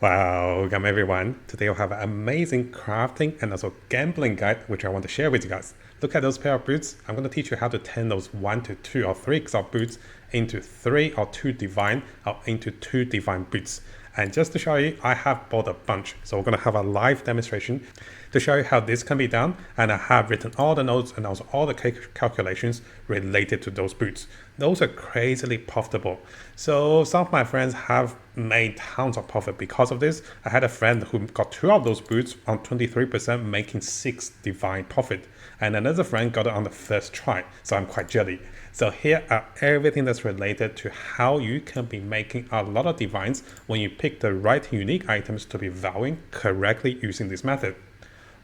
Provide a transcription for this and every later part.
Welcome everyone. Today we'll have an amazing crafting and also gambling guide which I want to share with you guys. Look at those pair of boots. I'm going to teach you how to turn those 1 to 2 or 3 Exile boots into 3 or 2 divine or into 2 divine boots. And just to show you, I have bought a bunch. So we're going to have a live demonstration to show you how this can be done. And I have written all the notes and also all the calculations related to those boots. Those are crazily profitable. So some of my friends have made tons of profit because of this. I had a friend who got 2 of those boots on 23%, making 6 divine profit. And another friend got it on the first try. So I'm quite jelly. So here are everything that's related to how you can be making a lot of divines when you pick the right unique items to be valuing correctly using this method.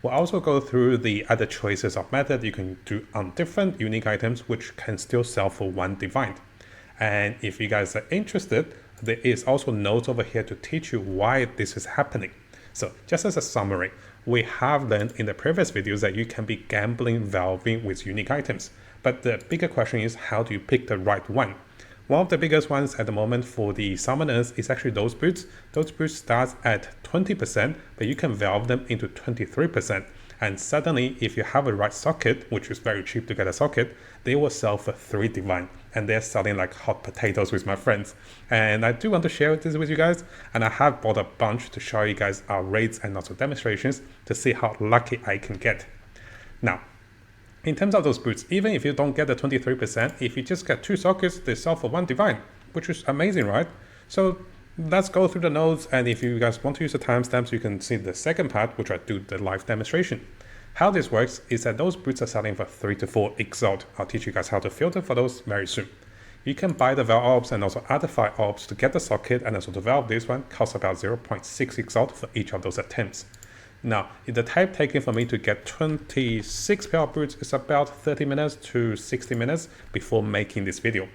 We'll also go through the other choices of method you can do on different unique items which can still sell for 1 divine. And if you guys are interested, there is also notes over here to teach you why this is happening. So just as a summary, we have learned in the previous videos that you can be gambling valving with unique items. But the bigger question is, how do you pick the right one? One of the biggest ones at the moment for the summoners is actually those boots. Those boots start at 20%, but you can valve them into 23%. And suddenly, if you have a right socket, which is very cheap to get a socket, they will sell for 3 divine. And they're selling like hot potatoes with my friends. And I do want to share this with you guys. And I have bought a bunch to show you guys our rates and also demonstrations to see how lucky I can get. Now, in terms of those boots, even if you don't get the 23%, if you just get 2 sockets, they sell for 1 divine, which is amazing, right? So let's go through the notes, and if you guys want to use the timestamps, you can see the second part, which I do the live demonstration. How this works is that those boots are selling for 3 to 4 Exile. I'll teach you guys how to filter for those very soon. You can buy the Val orbs and also other 5 orbs to get the socket, and also to valve this one costs about 0.6 Exile for each of those attempts. Now, the time taken for me to get 26 pair of boots is about 30 minutes to 60 minutes before making this video.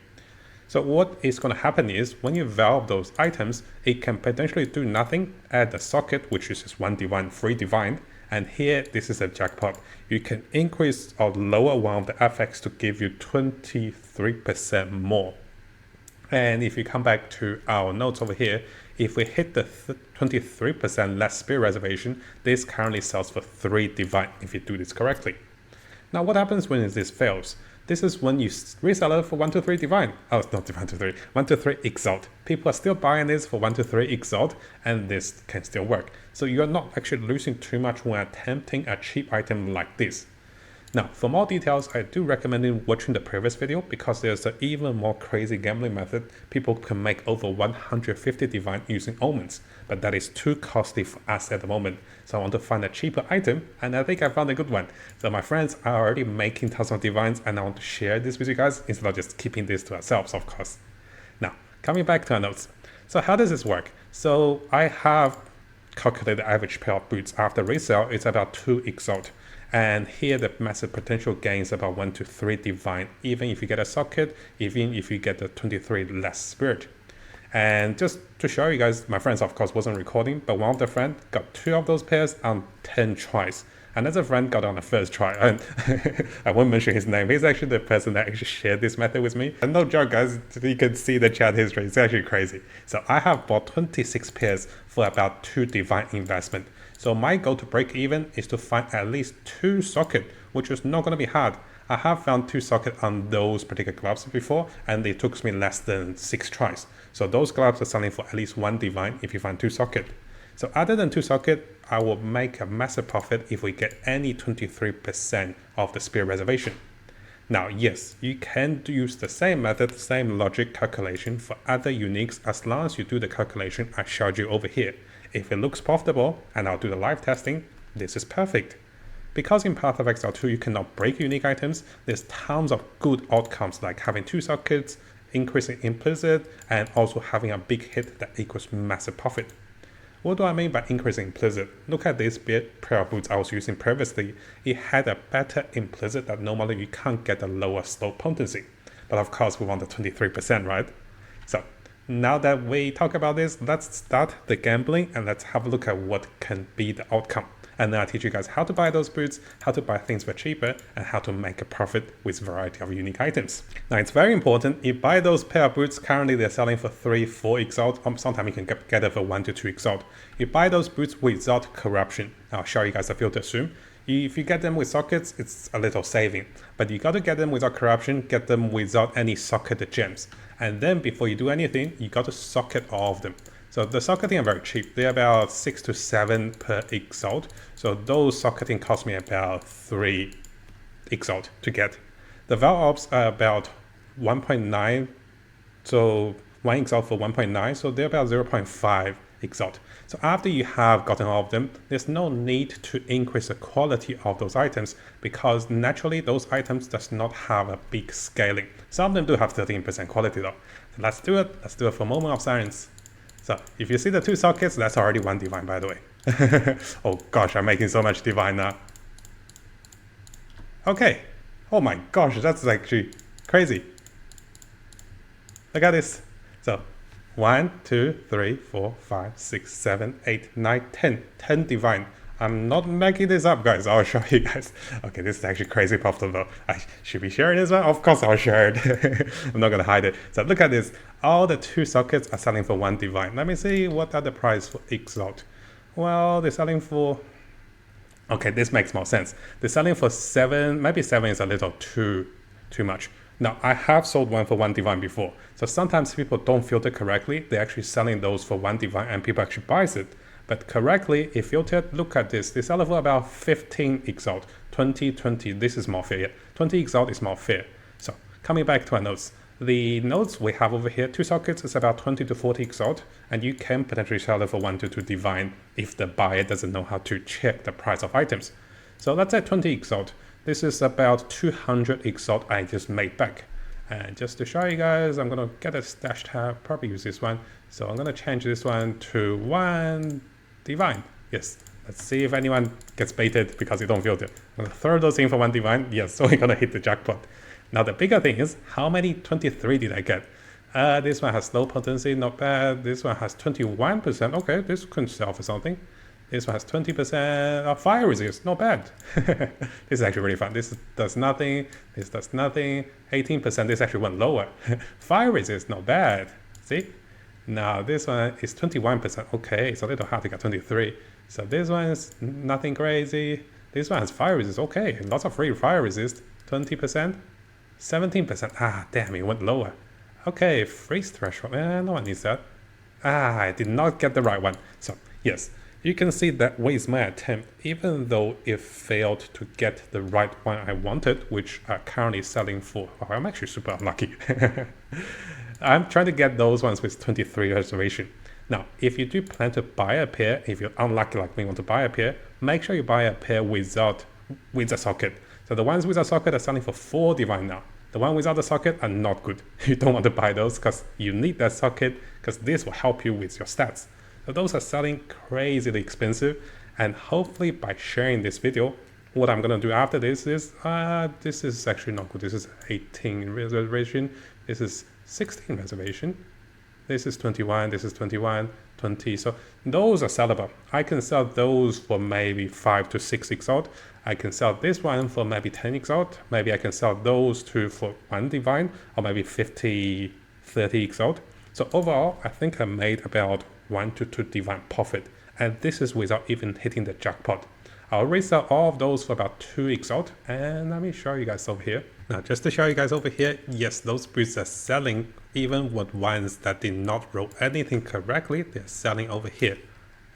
So what is going to happen is when you valve those items, it can potentially do nothing, add a socket, which is just 1 divine, 3 divine. And here, this is a jackpot. You can increase or lower one of the FX to give you 23% more. And if you come back to our notes over here, if we hit the 23% less spirit reservation, this currently sells for 3 divine if you do this correctly. Now what happens when this fails? This is when you resell it for 1 to 3 divine. Oh, it's not divine to 3, 1 to 3 Exalt. People are still buying this for 1 to 3 Exalt, and this can still work. So you're not actually losing too much when attempting a cheap item like this. Now, for more details, I do recommend watching the previous video because there's an even more crazy gambling method. People can make over 150 divine using omens, but that is too costly for us at the moment. So I want to find a cheaper item, and I think I found a good one. So my friends are already making tons of divines, and I want to share this with you guys instead of just keeping this to ourselves, of course. Now, coming back to our notes. So how does this work? So I have calculated the average pair of boots after resale. It's about 2 Exalt. And here the massive potential gain is about 1 to 3 divine, even if you get a socket, even if you get the 23 less spirit. And just to show you guys, my friends of course wasn't recording, but one of the friends got 2 of those pairs on 10 tries. Another friend got on the first try, and I won't mention his name. He's actually the person that actually shared this method with me. And no joke guys, you can see the chat history, it's actually crazy. So I have bought 26 pairs for about 2 divine investment. So my goal to break even is to find at least 2 sockets, which is not going to be hard. I have found 2 sockets on those particular gloves before, and it took me less than 6 tries. So those gloves are selling for at least 1 divine if you find 2 sockets. So other than 2 sockets, I will make a massive profit if we get any 23% of the spirit reservation. Now, yes, you can use the same method, same logic calculation for other uniques as long as you do the calculation I showed you over here. If it looks profitable, and I'll do the live testing, this is perfect. Because in Path of Exile 2 you cannot break unique items, there's tons of good outcomes like having 2 sockets, increasing implicit, and also having a big hit that equals massive profit. What do I mean by increasing implicit? Look at this pair of boots I was using previously. It had a better implicit that normally you can't get a lower slope potency. But of course we want the 23%, right? So now that we talk about this, let's start the gambling and let's have a look at what can be the outcome. And then I teach you guys how to buy those boots, how to buy things for cheaper, and how to make a profit with a variety of unique items. Now it's very important, you buy those pair of boots, currently they're selling for 3-4 exalt, sometimes you can get it for 1-2 exalt. You buy those boots without corruption. I'll show you guys the filter soon. If you get them with sockets, it's a little saving, but you got to get them without corruption, get them without any socketed gems. And then before you do anything, you got to socket all of them. So the socketing are very cheap. They're about 6 to 7 per exalt. So those socketing cost me about 3 exalt to get. The Val Ops are about 1.9. So 1 exalt for 1.9. So they're about 0.5 exalt. So after you have gotten all of them, there's no need to increase the quality of those items because naturally those items does not have a big scaling. Some of them do have 13% quality though. So let's do it. Let's do it for a moment of silence. So if you see the 2 sockets, that's already 1 divine, by the way. Oh gosh, I'm making so much divine now. Okay. Oh my gosh, that's actually crazy. Look at this. So 1, 2, 3, 4, 5, 6, 7, 8, 9, 10. 10 divine. I'm not making this up, guys. I'll show you guys. Okay, this is actually crazy profitable. I should be sharing this one. Of course I'll share it. I'm not going to hide it. So look at this. All the 2 sockets are selling for 1 divine. Let me see what are the price for exalt. Well, they're selling for... Okay, this makes more sense. They're selling for 7. Maybe 7 is a little too much. Now, I have sold one for 1 divine before. So sometimes people don't filter correctly. They're actually selling those for 1 divine and people actually buys it. But correctly, if filtered, look at this. They sell it for about 15 exalt. 20, 20. This is more fair. 20 exalt is more fair. So coming back to our notes. The nodes we have over here, 2 sockets is about 20 to 40 exalt. And you can potentially sell it for 1 to 2 divine if the buyer doesn't know how to check the price of items. So let's say 20 exalt. This is about 200 exalt I just made back. And just to show you guys, I'm going to get a stash tab, probably use this one. So I'm going to change this one to 1 divine. Yes, let's see if anyone gets baited because you don't filter. I'm going to throw those in for 1 divine. Yes, so we're going to hit the jackpot. Now the bigger thing is, how many 23 did I get? This one has low potency, not bad. This one has 21%. Okay, this could sell for something. This one has 20% fire resist, not bad. This is actually really fun. This does nothing, this does nothing. 18%, this actually went lower. Fire resist, not bad. See? Now this one is 21%. Okay, it's a little hard to get 23. So this one is nothing crazy. This one has fire resist. Okay, lots of free fire resist. 20%, 17%. Ah, damn, it went lower. Okay, freeze threshold. No one needs that. Ah, I did not get the right one. So yes. You can see that was my attempt, even though it failed to get the right one I wanted, which are currently selling for, oh, I'm actually super unlucky. I'm trying to get those ones with 23 reservation. Now, if you do plan to buy a pair, if you're unlucky like me want to buy a pair, make sure you buy a pair with a socket. So the ones with a socket are selling for 4 divine now. The one without the socket are not good. You don't want to buy those because you need that socket because this will help you with your stats. So those are selling crazily expensive, and hopefully by sharing this video, what I'm going to do after this is actually not good. This is 18 reservation, this is 16 reservation, this is 21, this is 21, 20. So those are sellable. I can sell those for maybe 5 to 6 exalt. I can sell this one for maybe 10 exalt. Maybe I can sell those two for 1 divine, or maybe 50, 30 exalt. So overall, I think I made about 1 to 2 divine profit, and this is without even hitting the jackpot. I'll resell all of those for about 2 exalt, and let me show you guys over here. Now, just to show you guys over here, yes, those boots are selling even with ones that did not roll anything correctly. They're selling over here.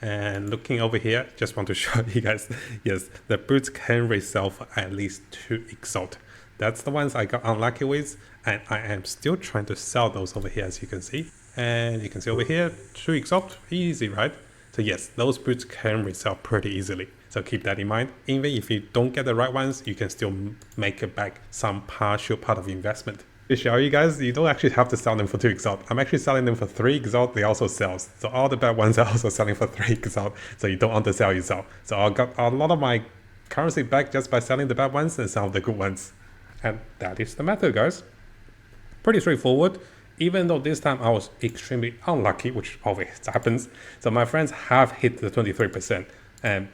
And looking over here, just want to show you guys, yes, the boots can resell for at least 2 exalt. That's the ones I got unlucky with, and I am still trying to sell those over here, as you can see. And you can see over here, 2 exalt, easy, right? So yes, those boots can resell pretty easily. So keep that in mind. Even if you don't get the right ones, you can still make it back some partial part of investment. To show you guys, you don't actually have to sell them for 2 exalt. I'm actually selling them for 3 exalt, they also sell. So all the bad ones are also selling for 3 exalt, so you don't undersell yourself. So I got a lot of my currency back just by selling the bad ones and some of the good ones. And that is the method, guys. Pretty straightforward. Even though this time I was extremely unlucky, which always happens. So my friends have hit the 23%. And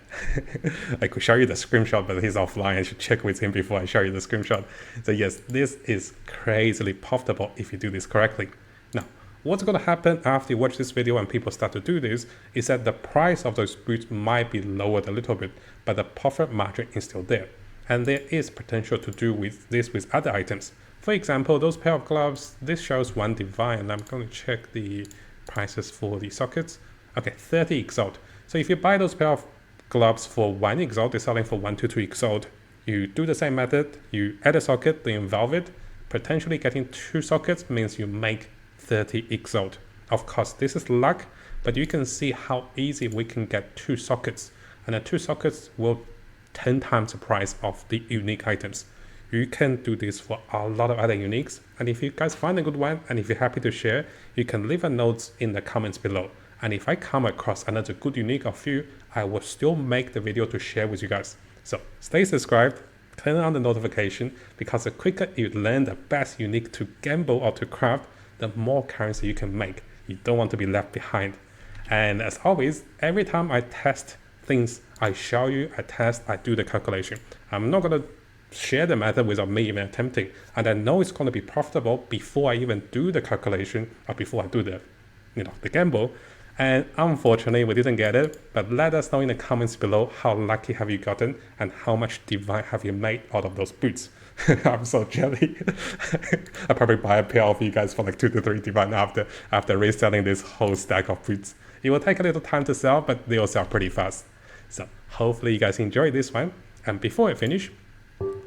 I could show you the screenshot, but he's offline. I should check with him before I show you the screenshot. So yes, this is crazily profitable if you do this correctly. Now, what's going to happen after you watch this video and people start to do this is that the price of those boots might be lowered a little bit, but the profit margin is still there. And there is potential to do with this with other items. For example, those pair of gloves, this shows one divine, and I'm going to check the prices for the sockets. Okay, 30 Exile. So if you buy those pair of gloves for 1 Exile, they're selling for 122 Exile. You do the same method, you add a socket, then involve it. Potentially getting 2 sockets means you make 30 Exile. Of course, this is luck, but you can see how easy we can get 2 sockets. And the 2 sockets will 10 times the price of the unique items. You can do this for a lot of other uniques. And if you guys find a good one, and if you're happy to share, you can leave a note in the comments below. And if I come across another good unique of you, I will still make the video to share with you guys. So stay subscribed, turn on the notification, because the quicker you learn the best unique to gamble or to craft, the more currency you can make. You don't want to be left behind. And as always, every time I test things, I show you, I test, I do the calculation. I'm not going to share the method without me even attempting. And I know it's going to be profitable before I even do the calculation or before I do the gamble. And unfortunately, we didn't get it, but let us know in the comments below how lucky have you gotten and how much divine have you made out of those boots. I'm so jelly. I'll probably buy a pair of you guys for like 2 to 3 divine after reselling this whole stack of boots. It will take a little time to sell, but they will sell pretty fast. So hopefully you guys enjoyed this one. And before I finish,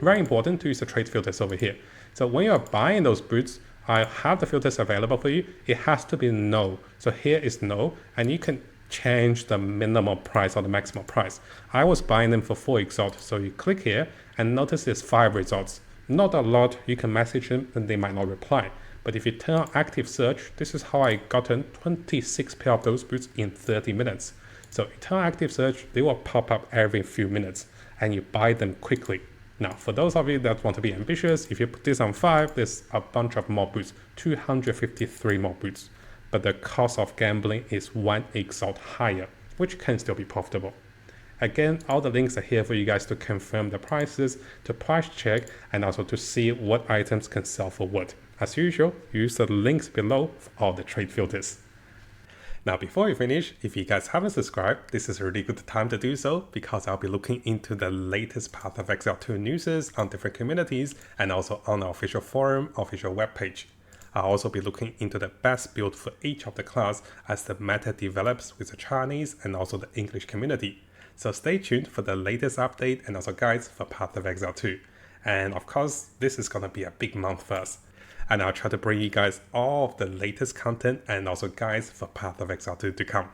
very important to use the trade filters over here. So when you're buying those boots, I have the filters available for you. It has to be no. So here is no, and you can change the minimum price or the maximum price. I was buying them for 4 Exalt, so you click here and notice there's 5 results. Not a lot. You can message them and they might not reply. But if you turn on active search, this is how I gotten 26 pair of those boots in 30 minutes. So you turn on active search, they will pop up every few minutes and you buy them quickly. Now, for those of you that want to be ambitious, if you put this on 5, there's a bunch of more boots, 253 more boots. But the cost of gambling is 1 Exalt higher, which can still be profitable. Again, all the links are here for you guys to confirm the prices, to price check, and also to see what items can sell for what. As usual, use the links below for all the trade filters. Now, before we finish, if you guys haven't subscribed, this is a really good time to do so, because I'll be looking into the latest Path of Exile 2 news on different communities and also on our official forum, official webpage. I'll also be looking into the best build for each of the class as the meta develops with the Chinese and also the English community. So stay tuned for the latest update and also guides for Path of Exile 2. And of course, this is going to be a big month for us. And I'll try to bring you guys all of the latest content and also guides for Path of Exile 2 to come.